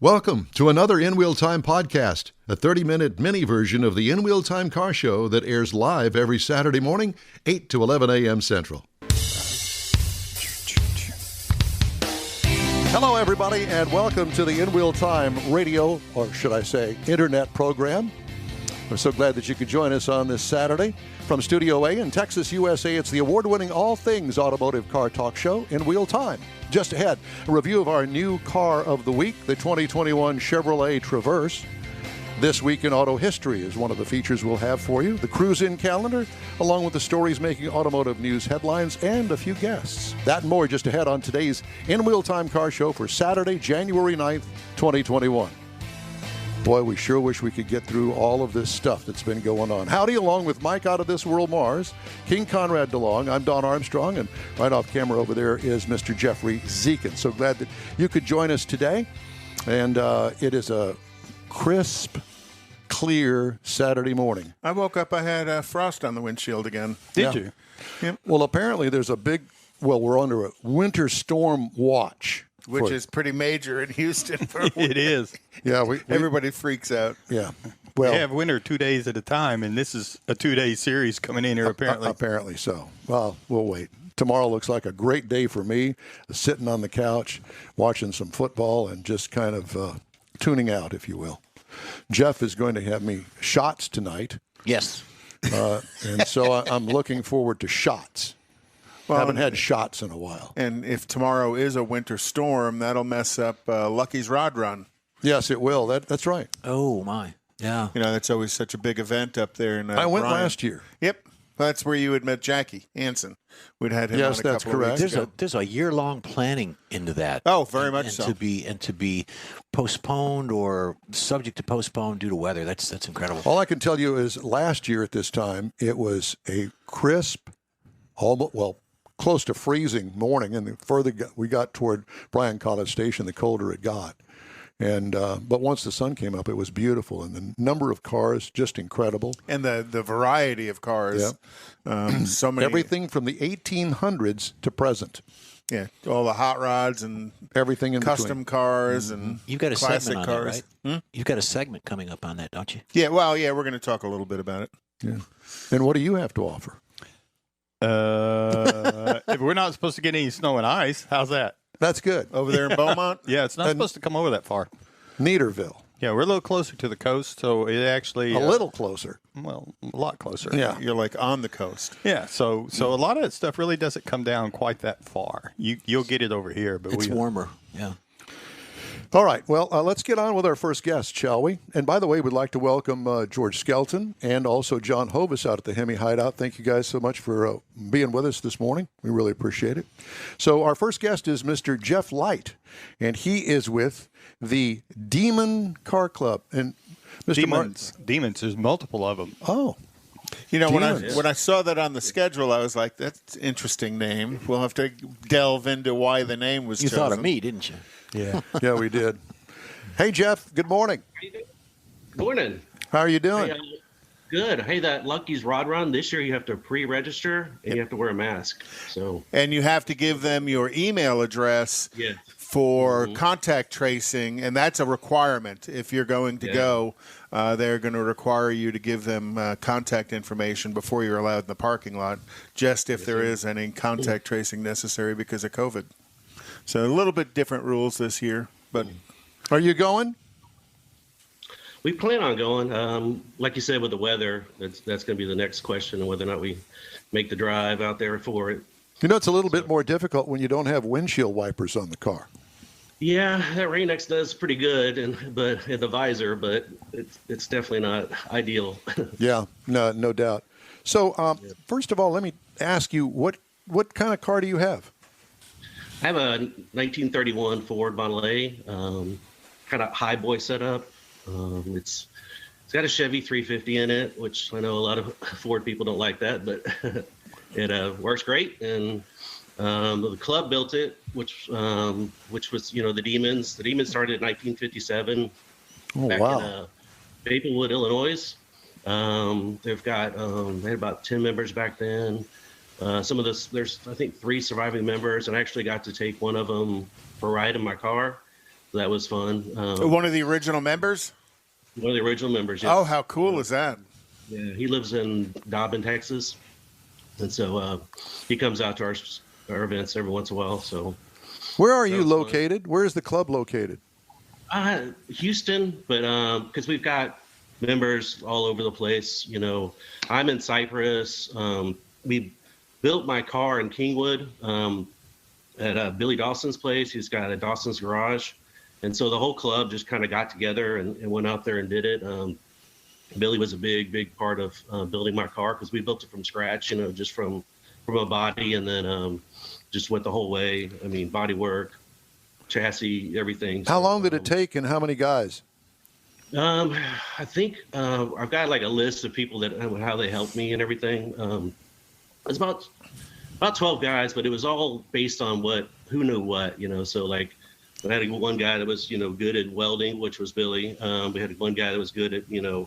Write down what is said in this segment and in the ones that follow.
Welcome to another In Wheel Time podcast, a 30-minute mini version of the In Wheel Time car show that airs live every Saturday morning, 8 to 11 a.m. Central. Hello, everybody, and welcome to the In Wheel Time radio, or should I say, internet program. We're so glad that you could join us on this Saturday. From Studio A in Texas, USA, it's the award-winning all things automotive car talk show, In Wheel Time. Just ahead, a review of our new car of the week, the 2021 Chevrolet Traverse. This Week in Auto History is one of the features we'll have for you. The Cruise-In calendar, along with the stories making automotive news headlines and a few guests. That and more just ahead on today's In Wheel Time car show for Saturday, January 9th, 2021. Boy, we sure wish we could get through all of this stuff that's been going on. Howdy, along with Mike out of this world Mars, King Conrad DeLong, I'm Don Armstrong, and right off camera over there is Mr. Jeffrey Zekin. So glad that you could join us today. And it is a crisp, clear Saturday morning. I woke up, I had frost on the windshield again. Did you? Yep. Well, apparently there's a big, we're under a winter storm watch. Which is pretty major in Houston. It is. Yeah, everybody freaks out. Yeah. Well, they have winter 2 days at a time, and this is a 2-day series coming in here, apparently. Apparently so. Well, we'll wait. Tomorrow looks like a great day for me, sitting on the couch, watching some football, and just kind of tuning out, if you will. Jeff is going to have me shots tonight. Yes. And so I'm looking forward to shots. Well, haven't had shots in a while. And if tomorrow is a winter storm, that'll mess up Lucky's Rod Run. Yes, it will. That's right. Oh, my. Yeah. You know, that's always such a big event up there. In, I went last year. Yep. That's where you had met Jackie Hansen. We'd had him yes, on a that's couple correct. of weeks ago. There's a year-long planning into that. Oh, very much so. To be postponed or subject to postpone due to weather. That's incredible. All I can tell you is last year at this time, it was a crisp, close to freezing morning, and the further we got toward Bryan College Station, the colder it got. And but once the sun came up, it was beautiful, and the number of cars just incredible. And the variety of cars, so many. Everything from the 1800s to present. Yeah, all the hot rods and everything in custom between. Cars and you've got a classic segment on cars. That, right? You've got a segment coming up on that, don't you? Yeah, well, we're going to talk a little bit about it. Yeah. And what do you have to offer? If we're not supposed to get any snow and ice, how's that? That's good. Over there in Beaumont? Yeah, it's not supposed to come over that far. Neaterville. Yeah, we're a little closer to the coast, so it actually... A little closer. Well, a lot closer. Yeah. You're like on the coast. Yeah, so a lot of that stuff really doesn't come down quite that far. You'll get it over here, but it's warmer. Yeah. All right. Well, let's get on with our first guest, shall we? And by the way, we'd like to welcome George Skelton and also John Hovis out at the Hemi Hideout. Thank you guys so much for being with us this morning. We really appreciate it. So our first guest is Mr. Jeff Light, and he is with the Demon Car Club. And Mr. Demons, there's multiple of them. Oh. You know, when I saw that on the schedule, I was like, that's an interesting name. We'll have to delve into why the name was chosen. You thought of me, didn't you? Yeah. Yeah, we did. Hey, Jeff. Good morning. Good morning. How are you doing? Hey, good. Hey, that Lucky's Rod Run, this year you have to pre-register and you have to wear a mask. And you have to give them your email address for contact tracing, and that's a requirement. If you're going to go, they're going to require you to give them contact information before you're allowed in the parking lot, just if there is any contact tracing necessary because of COVID. So a little bit different rules this year, but are you going? We plan on going. Like you said, with the weather, that's going to be the next question, and whether or not we make the drive out there for it. You know, it's a little bit more difficult when you don't have windshield wipers on the car. Yeah, that Rain-X does pretty good, but in the visor, but it's definitely not ideal. Yeah, no doubt. So, first of all, let me ask you, what kind of car do you have? I have a 1931 Ford Model A, kind of high boy setup. It's got a Chevy 350 in it, which I know a lot of Ford people don't like that, but it works great. And the club built it, which was the Demons. The Demons started in 1957. Oh, back wow! In Maplewood, Illinois. They had about 10 members back then. There's I think 3 surviving members, and I actually got to take one of them for a ride in my car. that was fun. One of the original members? One of the original members, yes. Oh, how cool is that? Yeah, he lives in Dobbin, Texas. And so he comes out to our events every once in a while. So, where are you located? Where is the club located? Houston, but because we've got members all over the place. You know, I'm in Cypress. We built my car in Kingwood at Billy Dawson's place. He's got a Dawson's Garage. And so the whole club just kind of got together and went out there and did it. Billy was a big part of building my car because we built it from scratch, you know, just from a body, and then just went the whole way. I mean, body work, chassis, everything. How long did it take, and how many guys? I think I've got like a list of people that how they helped me and everything. It's about 12 guys, but it was all based on who knew what, you know. So like, I had one guy that was, you know, good at welding, which was Billy. We had one guy that was good at, you know,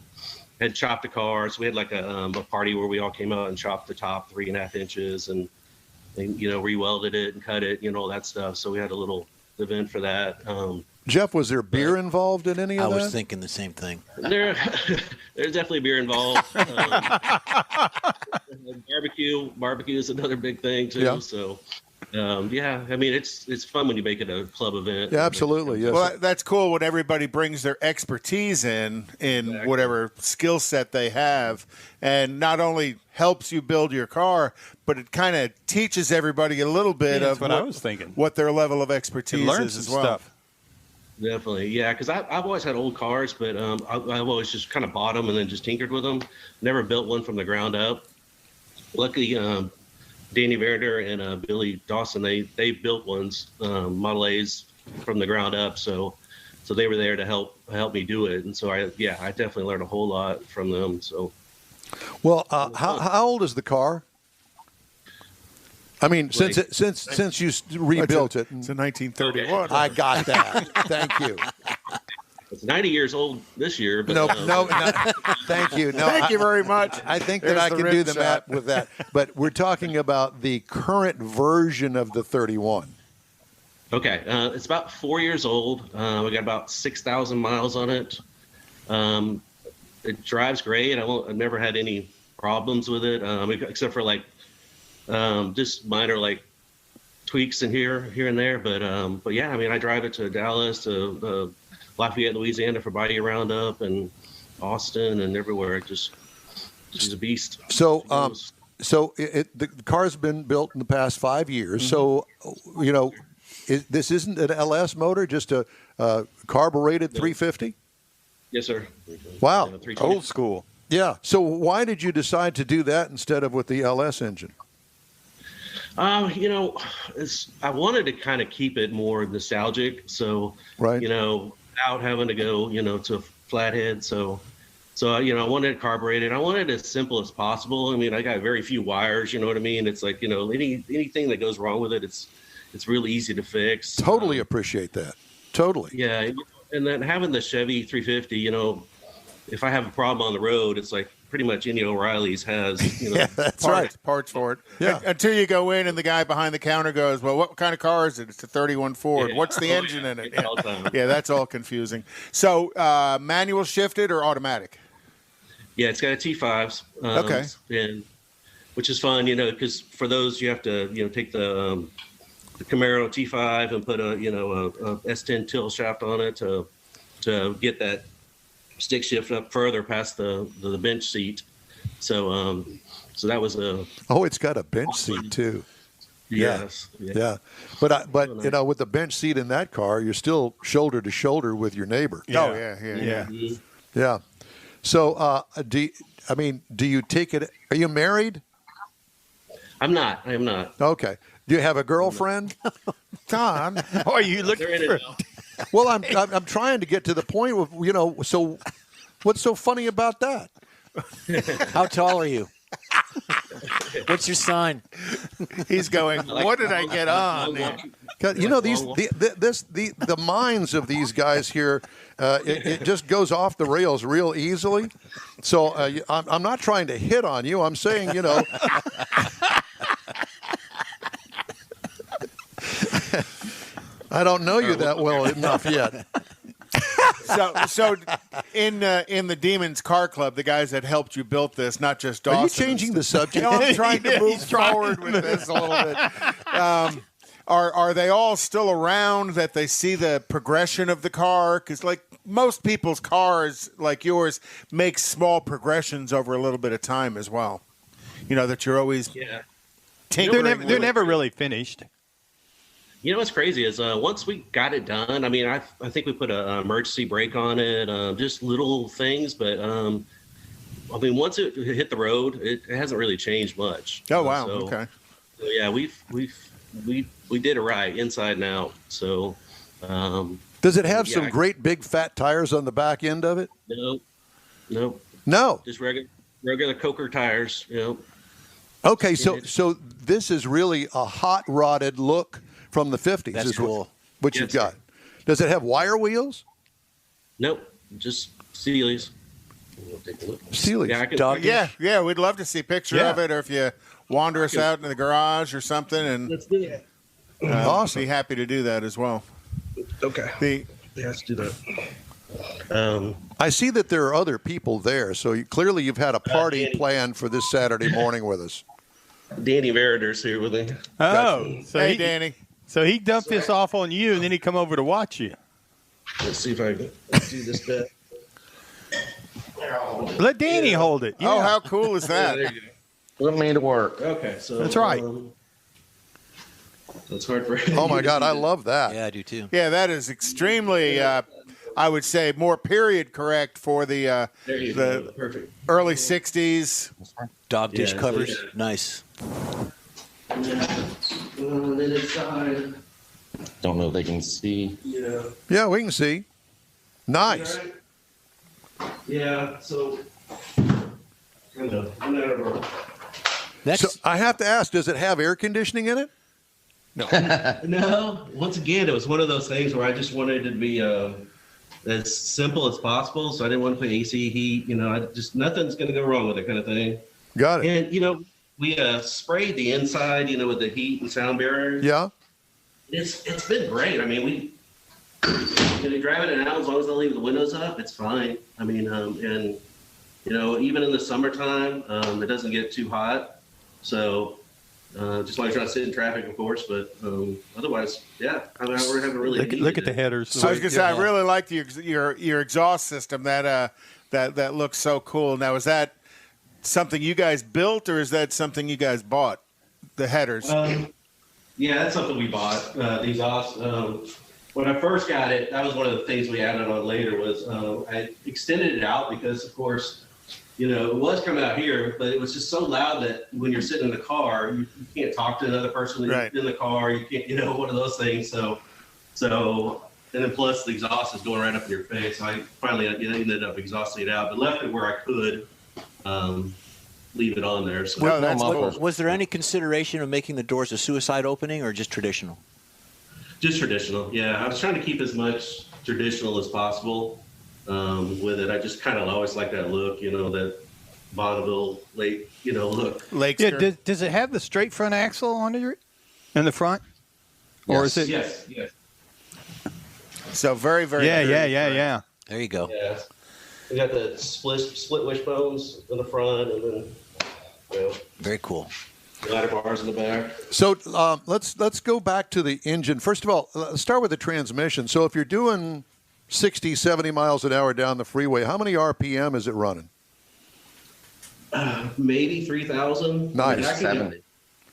had chopped a car. So we had like a party where we all came out and chopped the top 3.5 inches and you know, re-welded it and cut it, you know, all that stuff. So we had a little event for that. Jeff, was there beer involved in any of that? I was thinking the same thing. There's definitely beer involved. Barbecue is another big thing too. Yeah. So, yeah, I mean, it's fun when you make it a club event. Yeah, absolutely. Yes. Well, that's cool when everybody brings their expertise in exactly. Whatever skill set they have, and not only helps you build your car, but it kind of teaches everybody a little bit of what I was thinking, what their level of expertise is as well. Stuff. Definitely, yeah, because I've always had old cars, but I've always just kind of bought them and then just tinkered with them. Never built one from the ground up. Luckily, Danny Verder and Billy Dawson, they built ones, Model A's from the ground up. So they were there to help me do it. And so I definitely learned a whole lot from them. So, well, how old is the car? I mean, since you rebuilt it. It's a 1931. Okay. I got that. Thank you. It's 90 years old this year. But, no, thank you. No, thank you very much. I think that I can do the math with that. But we're talking about the current version of the 31. Okay. It's about 4 years old. We got about 6,000 miles on it. It drives great. I've never had any problems with it, except for like just minor like tweaks in here and there. But yeah, I mean, I drive it to Dallas, to Lafayette, Louisiana for body roundup, and Austin and everywhere. She's a beast. So, the car's been built in the past 5 years. Mm-hmm. So, you know, this isn't an LS motor, just a carbureted 350? Yes, sir. Wow. Old school. Yeah. So why did you decide to do that instead of with the LS engine? You know, I wanted to kind of keep it more nostalgic. So, right. You know, without having to go, you know, to flathead. So, you know, I wanted it carbureted. I wanted it as simple as possible. I mean, I got very few wires, you know what I mean? It's like, you know, anything that goes wrong with it, it's really easy to fix. Totally appreciate that. Totally. Yeah. And then having the Chevy 350, you know, if I have a problem on the road, it's like pretty much any O'Reilly's has, you know, yeah, that's right. Parts for it. Yeah. Until you go in and the guy behind the counter goes, well, what kind of car is it? It's a 31 Ford. Yeah. What's the engine in it? Yeah. Yeah, that's all confusing. So manual shifted or automatic? Yeah, it's got a T5s. Okay. And which is fun, you know, because for those you have to, you know, take the Camaro T5 and put a S10 tilt shaft on it to get that stick shift up further past the bench seat. So that was it's got a bench seat too. Yes. Yeah. But you know, with the bench seat in that car, you're still shoulder to shoulder with your neighbor. Yeah. Oh yeah. Mm-hmm. Yeah. So do you take it? Are you married? I'm not. I am not. Okay. Do you have a girlfriend? Don, are you looking for? Well, I'm trying to get to the point of, you know, so what's so funny about that? How tall are you? What's your sign? He's going, what did I get on? You know, the minds of these guys here, it just goes off the rails real easily. So I'm not trying to hit on you. I'm saying, you know. I don't know you that well enough yet. So in the Demons Car Club, the guys that helped you build this, not just Dawson. Are you changing the subject? No, I'm trying to move forward with this a little bit. Are they all still around that they see the progression of the car? Because like most people's cars, like yours, make small progressions over a little bit of time as well. You know, that you're always tinkering. They're never really finished. You know what's crazy is once we got it done, I mean, I think we put an emergency brake on it, just little things. But, I mean, once it hit the road, it hasn't really changed much. Oh, wow. Okay. So, yeah, we did it right inside and out. So, does it have some great big fat tires on the back end of it? No. Just regular Coker tires. You know. Okay, so this is really a hot rodded look from the 50s. That's cool. What you've got. Does it have wire wheels? Nope, just Sealy's. We'll take a look. Sealy's. Yeah, we'd love to see a picture of it, or if you wander us out in the garage or something, and let's do it. Awesome. Be happy to do that as well. Okay. Let's do that. I see that there are other people there, so clearly you've had a party planned for this Saturday morning with us. Danny Verider's here with me. Oh, so hey, Danny. So he dumped this off on you, and then he come over to watch you. Let's see if I can do this bit. Let Danny hold it. Yeah. Oh, how cool is that? There you go. Let me to work. Okay, so that's right. That's hard for. Oh my God, I love that. Yeah, I do too. Yeah, that is extremely. I would say more period correct for the perfect early '60s. Dog dish covers, nice. And then inside. Don't know if they can see. Yeah, we can see. Nice. Yeah, so whenever. So I have to ask, does it have air conditioning in it? No. Once again, it was one of those things where I just wanted it to be as simple as possible. So I didn't want to put AC, heat. You know, nothing's going to go wrong with it, kind of thing. Got it. And we sprayed the inside, with the heat and sound barriers. Yeah. It's been great. I mean, you drive it out as long as they leave the windows up, it's fine. I mean, and even in the summertime, it doesn't get too hot. So just while you're trying to sit in traffic, of course, but otherwise, yeah. I mean, we're having really look at the headers. So I was going to say, I really like your exhaust system. That looks so cool. Now, is that something you guys built, or is that something you guys bought? The headers. Yeah, that's something we bought. The exhaust. When I first got it, that was one of the things we added on later. Was I extended it out because, of course, it was coming out here, but it was just so loud that when you're sitting in the car, you can't talk to another person in the car. You can't, one of those things. So, and then plus the exhaust is going right up in your face. So I finally ended up exhausting it out, but left it where I could leave it on there. So was there any consideration of making the doors a suicide opening or just traditional? Just traditional, yeah. I was trying to keep as much traditional as possible with it. I just kind of always like that look, that Bonneville Lake, look. Lakester. Yeah, does it have the straight front axle under it in the front? Or is it? Yes. So very, very. Yeah. There you go. Yeah. We got the split wishbones in the front, and then very cool. Ladder bars in the back. So let's go back to the engine. First of all, let's start with the transmission. So if you're doing 60, 70 miles an hour down the freeway, how many RPM is it running? Maybe 3,000. Nice.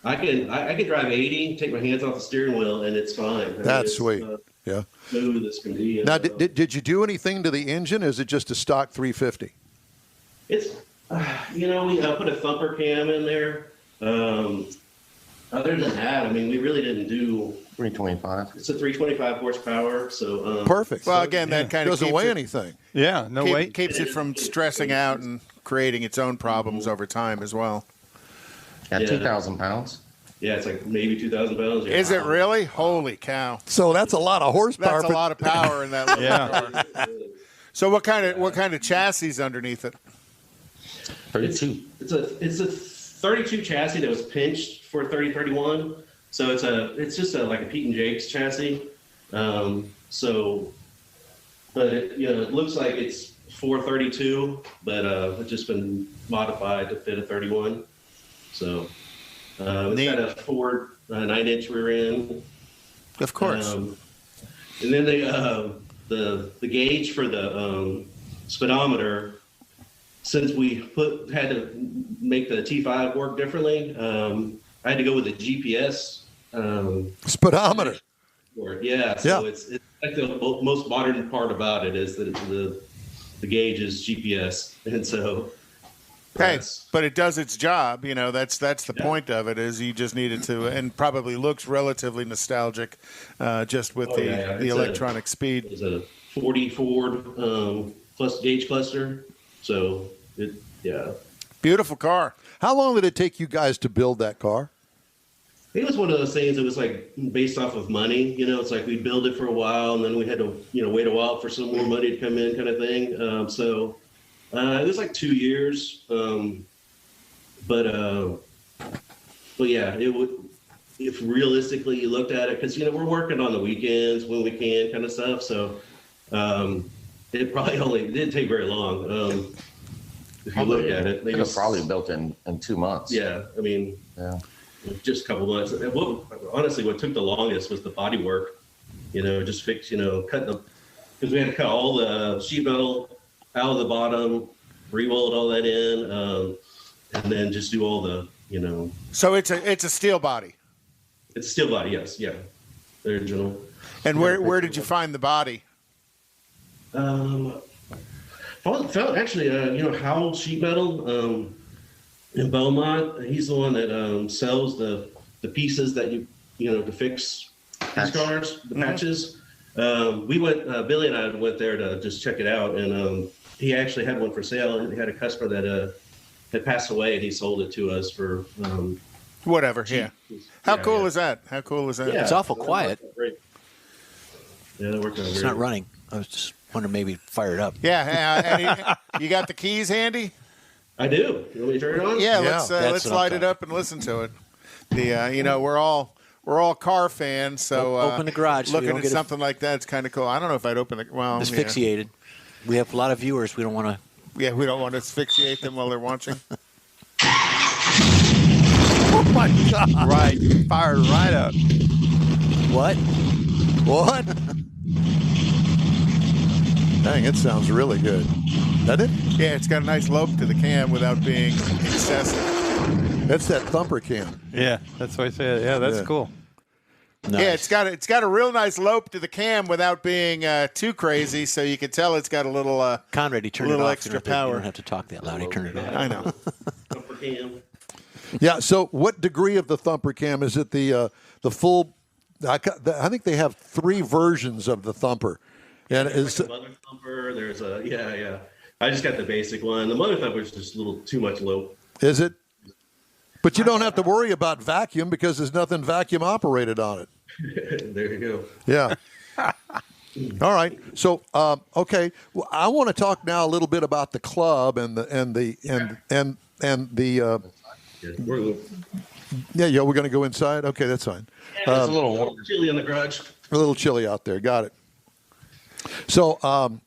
I can drive 80, take my hands off the steering wheel, and it's fine. That's sweet. Yeah. Smooth as can be. Now, did you do anything to the engine? Is it just a stock 350? It's, we put a thumper cam in there. Other than that, I mean, we really didn't do 325. It's a 325 horsepower, so perfect. Well, again, that kind of doesn't weigh anything. Yeah, no weight. Keeps it from stressing out and creating its own problems over time as well. Yeah, 2,000 pounds. Yeah, it's like maybe 2,000 pounds. Yeah. Is it really? Holy cow! So that's a lot of horsepower. That's a lot of power in that little car. So what kind of chassis is underneath it? 32. It's a 32 chassis that was pinched for 3031. So it's just like a Pete and Jake's chassis. But it looks like it's 432, but it's just been modified to fit a 31. So it's got a Ford 9-inch rear end. Of course. And then the gauge for the speedometer, since we had to make the T5 work differently, I had to go with a GPS speedometer. Yeah, so it's like the most modern part about it is that the gauge is GPS, and so. Hey, but it does its job. That's the point of it, is you just need it to, and probably looks relatively nostalgic, just with the electronic speed. It's a 40 Ford plus gauge cluster, so beautiful car. How long did it take you guys to build that car? I think it was one of those things that was like based off of money. It's like we'd build it for a while, and then we had to wait a while for some more money to come in, kind of thing. It was like 2 years, but yeah, it would. If realistically you looked at it, because we're working on the weekends when we can, kind of stuff. So it probably didn't take very long. If you look at it, it was probably built in 2 months. Yeah, I mean, just a couple months. Honestly, what took the longest was the body work. Just fix, cutting them, because we had to cut all the sheet metal out of the bottom, re-weld all that in, and then just do all the, So it's a steel body. It's a steel body, yes, yeah, the original. And where did you find the body? Found actually, Howell Sheet Metal in Beaumont. He's the one that sells the pieces that to fix these cars, the patches. We went, Billy and I went there to just check it out, and he actually had one for sale, and he had a customer that had passed away, and he sold it to us for whatever. Yeah. How cool is that? How cool is that? It's awful quiet. Yeah, that worked out. It's not running. I was just wondering, maybe fire it up. Yeah. You got the keys handy? I do. You want me to turn it on? Yeah. Let's light it up and listen to it. We're all car fans, so open the garage. Looking at something like that's kind of cool. I don't know if I'd open it. Well, asphyxiated. We have a lot of viewers. We don't want to. Yeah, we don't want to asphyxiate them while they're watching. Oh my God! Right, fired right up. What? Dang, it sounds really good. Doesn't it? Yeah, it's got a nice lope to the cam without being excessive. That's that thumper cam. Yeah, that's what I said. Yeah, that's cool. Nice. Yeah, it's got a real nice lope to the cam without being too crazy, so you can tell it's got a little Conrad, he turned little it off. extra power. You don't have to talk that loud. He turned it off. I know. Thumper cam. Yeah. So, what degree of the thumper cam is it? The full? I think they have 3 versions of the thumper, and there's like a mother thumper. There's a I just got the basic one. The mother thumper is just a little too much low. Is it? But you don't have to worry about vacuum because there's nothing vacuum operated on it. There you go. Yeah. All right. So, okay. Well, I want to talk now a little bit about the club and the. Yeah, we're going to go inside. Okay, that's fine. It's a little chilly in the garage. A little chilly out there. Got it. So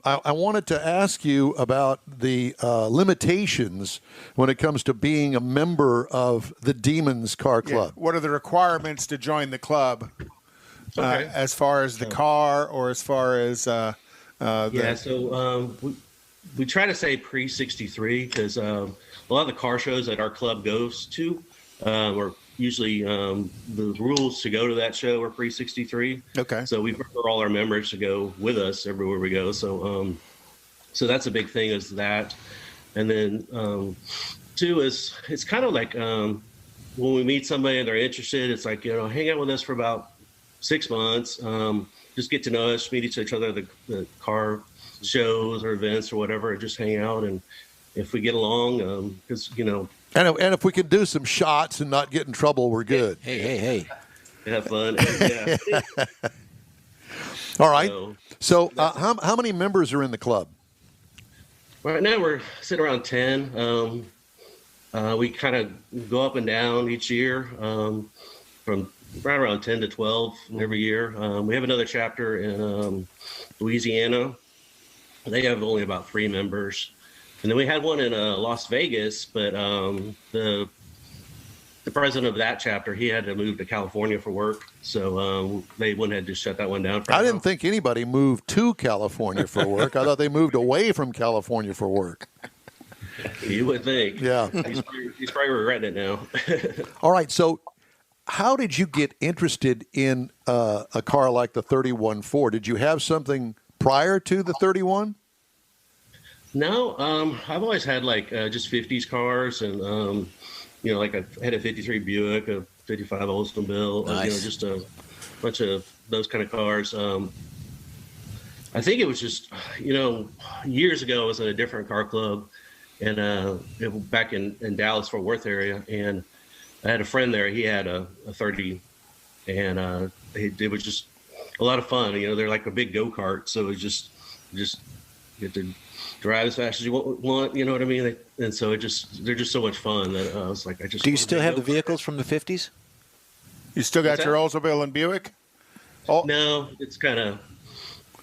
I wanted to ask you about the limitations when it comes to being a member of the Demons Car Club. What are the requirements to join the club? As far as the car, or as far as so we try to say pre-63 because a lot of the car shows that our club goes to are usually the rules to go to that show are pre-63. Okay. So we prefer all our members to go with us everywhere we go. So that's a big thing is that. And then 2 is it's kind of like when we meet somebody and they're interested, it's like, hang out with us for about 6 months. Just get to know us, meet each other at the car shows or events or whatever, and just hang out. And if we get along, because, And if we can do some shots and not get in trouble, we're good. Hey. have fun. All right. So how many members are in the club? Right now we're sitting around 10. We kind of go up and down each year from right around 10 to 12 every year. We have another chapter in Louisiana. They have only about 3 members. And then we had one in Las Vegas, but the president of that chapter, he had to move to California for work. So they went ahead to shut that one down. I didn't think anybody moved to California for work. I thought they moved away from California for work. You would think. Yeah. He's probably regretting it now. All right. So how did you get interested in a car like the 31 Ford? Did you have something prior to the 31? No, I've always had like just 50s cars, and like I had a 53 Buick, a 55 Oldsmobile, nice. Just a bunch of those kind of cars. I think it was just, years ago I was in a different car club, and back in Dallas Fort Worth area, and I had a friend there. He had a 30, and it was just a lot of fun. They're like a big go-kart, so it was just get to drive as fast as you want. You know what I mean? And so they're just so much fun that I was like, Do you still have the vehicles from the 50s? You still got your Oldsmobile and Buick? Oh. No, it's kind of.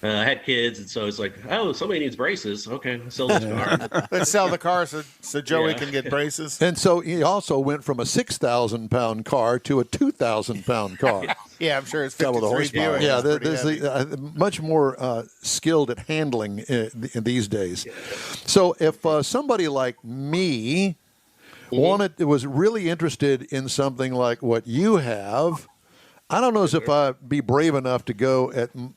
I had kids, and so it's like, oh, somebody needs braces. Okay, sell this car. Let's sell the car so Joey can get braces. And so he also went from a 6,000-pound car to a 2,000-pound car. Yeah, I'm sure it's Double the 53 horsepower. Buick. Yeah, there's much more skilled at handling these days. So if somebody like me was really interested in something like what you have, I don't know as if I'd be brave enough to go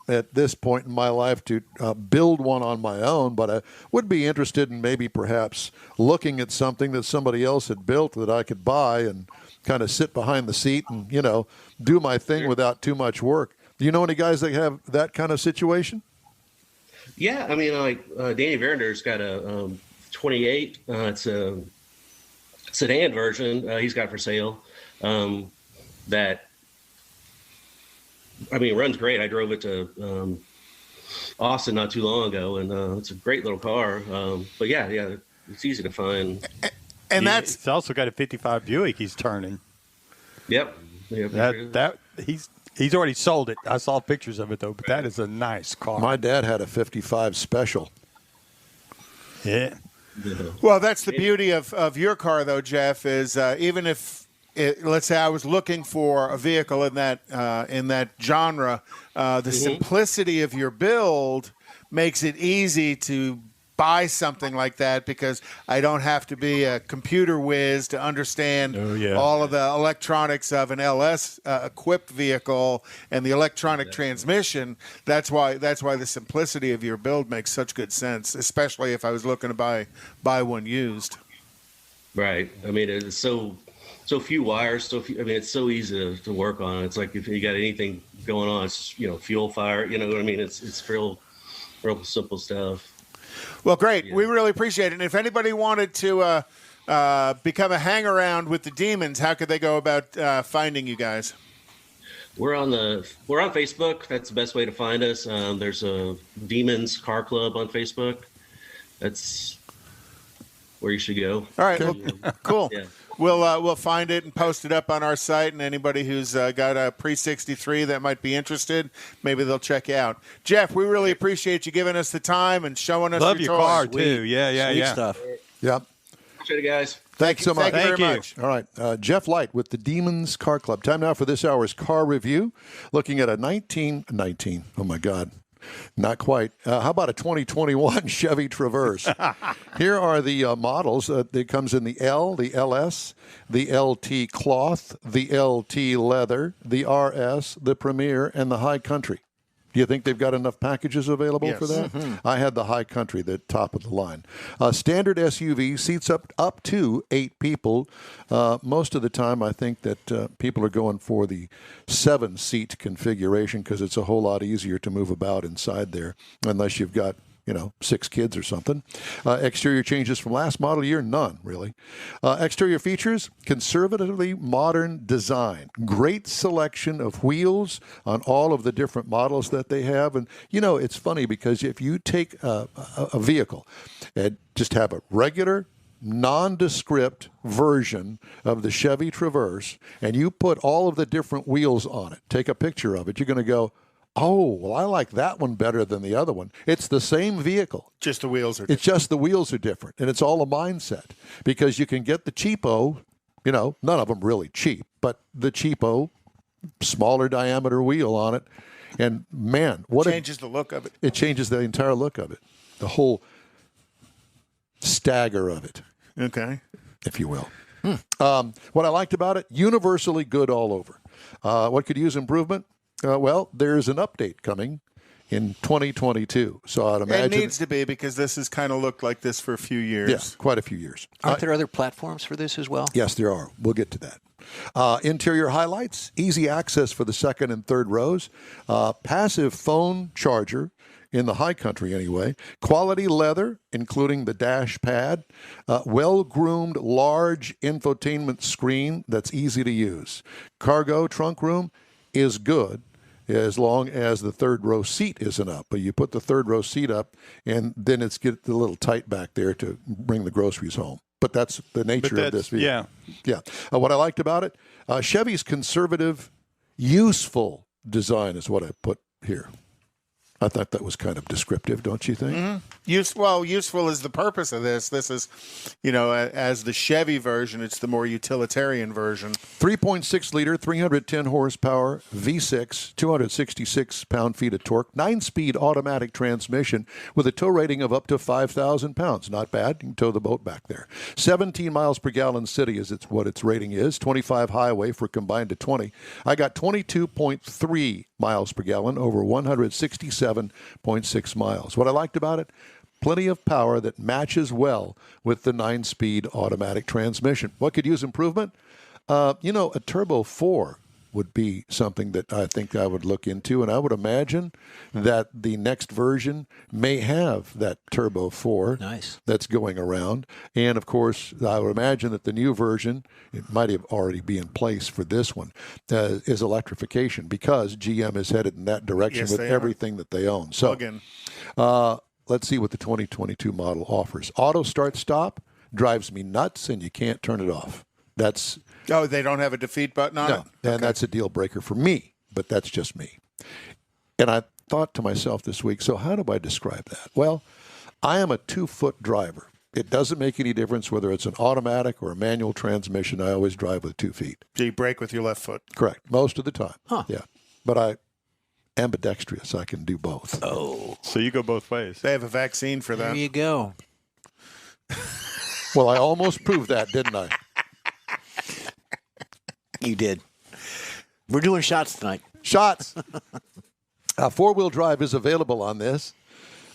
at this point in my life to build one on my own, but I would be interested in maybe perhaps looking at something that somebody else had built that I could buy and kind of sit behind the seat and, do my thing without too much work. Do you know any guys that have that kind of situation? Yeah, I mean, like Danny Verender's got a 28. It's a sedan version he's got for sale that, I mean, it runs great. I drove it to Austin not too long ago, and it's a great little car. But yeah, it's easy to find. And it's also got a 55 Buick he's turning. Yep. He's already sold it. I saw pictures of it though, but that is a nice car. My dad had a 55 Special. Yeah. Well, that's the beauty of your car, though, Jeff. Is even if let's say I was looking for a vehicle in that genre, the simplicity of your build makes it easy to buy something like that because I don't have to be a computer whiz to understand all of the electronics of an LS equipped vehicle and the electronic transmission. That's why the simplicity of your build makes such good sense, especially if I was looking to buy one used. Right. I mean, it's so few wires. I mean, it's so easy to work on. It's like if you got anything going on, it's just, fuel, fire. You know what I mean? It's real simple stuff. Well, great. Yeah. We really appreciate it. And if anybody wanted to become a hang-around with the Demons, how could they go about finding you guys? We're on Facebook. That's the best way to find us. There's a Demons Car Club on Facebook. That's where you should go. All right. Well, cool. Yeah. We'll find it and post it up on our site, and anybody who's got a pre-63 that might be interested, maybe they'll check you out. Jeff, we really appreciate you giving us the time and showing us your car, toys. too. Yeah. Stuff. Yep. Appreciate it, guys. Thanks so much. Thank you very much. All right. Jeff Light with the Demons Car Club. Time now for this hour's car review. Looking at a 19. Oh, my God. Not quite. How about a 2021 Chevy Traverse? Here are the models. It comes in the L, the LS, the LT Cloth, the LT Leather, the RS, the Premier, and the High Country. Do you think they've got enough packages available for that? Mm-hmm. I had the High Country, the top of the line. Standard SUV seats up to 8 people. Most of the time, I think that people are going for the 7-seat configuration because it's a whole lot easier to move about inside there, unless you've got 6 kids or something. Exterior changes from last model year, none, really. Exterior features, conservatively modern design. Great selection of wheels on all of the different models that they have. And, it's funny because if you take a vehicle and just have a regular nondescript version of the Chevy Traverse and you put all of the different wheels on it, take a picture of it, you're going to go, oh, well, I like that one better than the other one. It's the same vehicle. Just the wheels are different. It's just the wheels are different. And it's all a mindset because you can get the cheapo, none of them really cheap, but the cheapo, smaller diameter wheel on it. And man, what changes the look of it. It changes the entire look of it. The whole stagger of it. Okay. If you will. What I liked about it, universally good all over. What could use improvement? Well, there's an update coming in 2022. So I'd imagine it needs to be because this has kind of looked like this for a few years. Yeah, quite a few years. Aren't there other platforms for this as well? Yes, there are. We'll get to that. Interior highlights, easy access for the second and third rows, passive phone charger in the high country anyway, quality leather, including the dash pad, well-groomed large infotainment screen that's easy to use. Cargo trunk room is good as long as the third row seat isn't up. But you put the third row seat up, and then it's get a little tight back there to bring the groceries home. But that's the nature of this vehicle. Yeah. What I liked about it, Chevy's conservative, useful design is what I put here. I thought that was kind of descriptive, don't you think? Mm-hmm. Useful is the purpose of this. This is, as the Chevy version, it's the more utilitarian version. 3.6 liter, 310 horsepower, V6, 266 pound-feet of torque, 9-speed automatic transmission with a tow rating of up to 5,000 pounds. Not bad. You can tow the boat back there. 17 miles per gallon city is what its rating is. 25 highway for combined to 20. I got 22.3 miles per gallon over 167.6 miles. What I liked about it, plenty of power that matches well with the 9-speed automatic transmission. What could use improvement? A Turbo 4 would be something that I think I would look into, and I would imagine that the next version may have that Turbo 4 that's going around. And, of course, I would imagine that the new version, it might have already be in place for this one, is electrification because GM is headed in that direction with everything that they own. So let's see what the 2022 model offers. Auto start-stop drives me nuts, and you can't turn it off. That's... Oh, they don't have a defeat button on it? No, and that's a deal breaker for me, but that's just me. And I thought to myself this week, so how do I describe that? Well, I am a 2-foot driver. It doesn't make any difference whether it's an automatic or a manual transmission. I always drive with 2 feet. Do you brake with your left foot? Correct, most of the time. Huh. Yeah, but I ambidextrous. I can do both. Oh, so you go both ways. They have a vaccine for that. There you go. Well, I almost proved that, didn't I? You did. We're doing shots tonight. Shots. 4-wheel drive is available on this.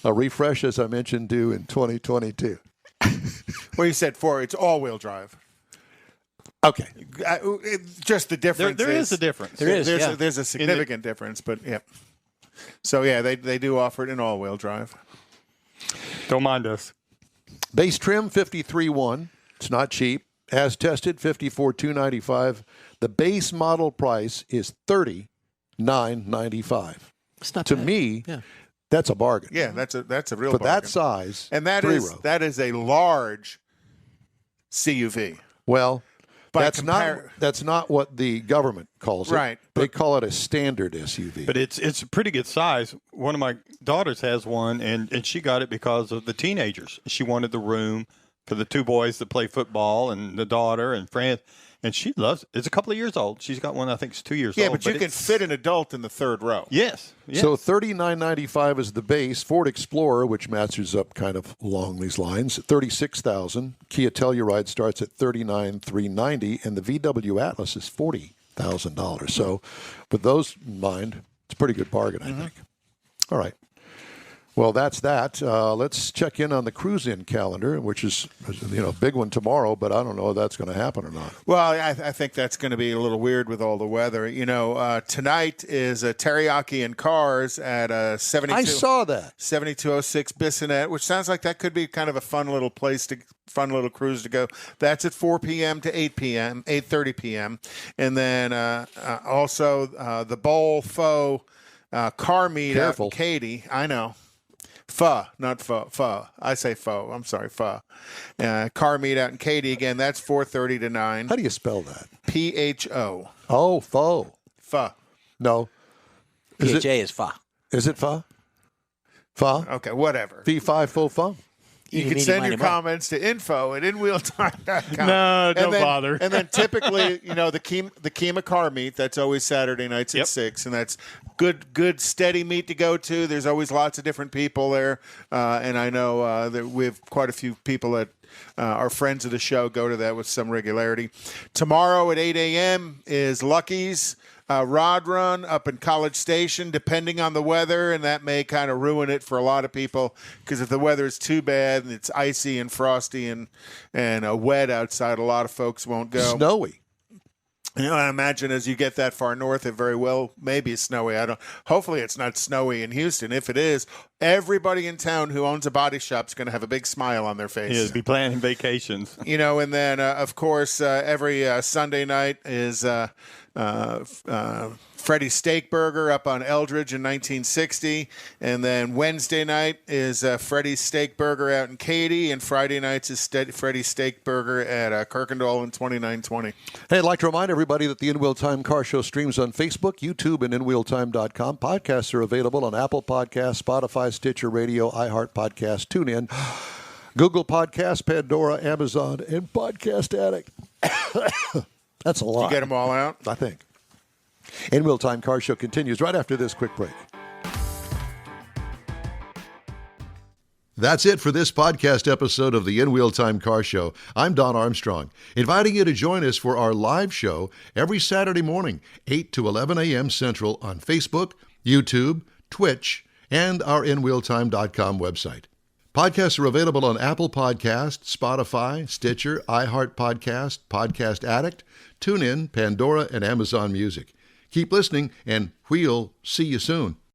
A refresh, as I mentioned, due in 2022. Well, you said 4. It's all-wheel drive. Okay. Just the difference. There is a difference. There's a significant difference, but yeah. So, yeah, they do offer it in all-wheel drive. Don't mind us. Base trim, 53.1. It's not cheap. As tested, $54,295. The base model price is $39,995. It's not to bad. me. Yeah. That's a bargain. Yeah, that's a real for bargain. that size. And that is a large CUV. Well, that's not what the government calls it. Right. They call it a standard SUV. But it's a pretty good size. One of my daughters has one, and she got it because of the teenagers. She wanted the room for the 2 boys that play football and the daughter and friends. And she loves it. It's a couple of years old. She's got one I think is 2 years old. Yeah, but you can fit an adult in the third row. Yes. So $39,995 is the base. Ford Explorer, which matches up kind of along these lines, $36,000. Kia Telluride starts at $39,390, and the VW Atlas is $40,000. So with those in mind, it's a pretty good bargain, I think. All right. Well, that's that. Let's check in on the cruise-in calendar, which is a big one tomorrow, but I don't know if that's going to happen or not. Well, I think that's going to be a little weird with all the weather. Tonight is a teriyaki and cars at 72. I saw that. 7206 Bissonnet, which sounds like that could be kind of a fun little cruise to go. That's at 4 p.m. to 8:30 p.m. And then also the Bowl Faux car meet at Katy. I know. Pho, not pho. Pho. I say pho. I'm sorry, pho. Car meet out in Katy again. That's 4:30 to 9. How do you spell that? PHO. Oh, pho. Pho. No. PHA is fa. Is it pho? Pho? Okay, whatever. Fee-fi, fo-fo? You can send your comments to info@inwheeltime.com. No, don't bother. And then typically, the Kima car meet, that's always Saturday nights at 6, and that's good, steady meet to go to. There's always lots of different people there, and I know that we have quite a few people that our friends of the show go to that with some regularity. Tomorrow at 8 a.m. is Lucky's Rod Run up in College Station, depending on the weather, and that may kind of ruin it for a lot of people, because if the weather is too bad and it's icy and frosty and wet outside, a lot of folks won't go. Snowy. I imagine as you get that far north, it very well may be snowy. Hopefully it's not snowy in Houston. If it is, everybody in town who owns a body shop is going to have a big smile on their face. Yeah, be planning vacations. And then, of course, every Sunday night is Freddy's Steak Burger up on Eldridge in 1960. And then Wednesday night is Freddy's Steak Burger out in Katy. And Friday nights is Freddy's Steak Burger at Kirkendall in 2920. Hey, I'd like to remind everybody that the In Wheel Time Car Show streams on Facebook, YouTube, and InWheelTime.com. Podcasts are available on Apple Podcasts, Spotify, Stitcher Radio, iHeart Podcast, TuneIn, Google Podcasts, Pandora, Amazon, and Podcast Addict. That's a lot. You get them all out? I think. In Wheel Time Car Show continues right after this quick break. That's it for this podcast episode of the In Wheel Time Car Show. I'm Don Armstrong, inviting you to join us for our live show every Saturday morning, 8 to 11 a.m. Central on Facebook, YouTube, Twitch, and our InWheelTime.com website. Podcasts are available on Apple Podcasts, Spotify, Stitcher, iHeart Podcast, Podcast Addict, TuneIn, Pandora, and Amazon Music. Keep listening, and we'll see you soon.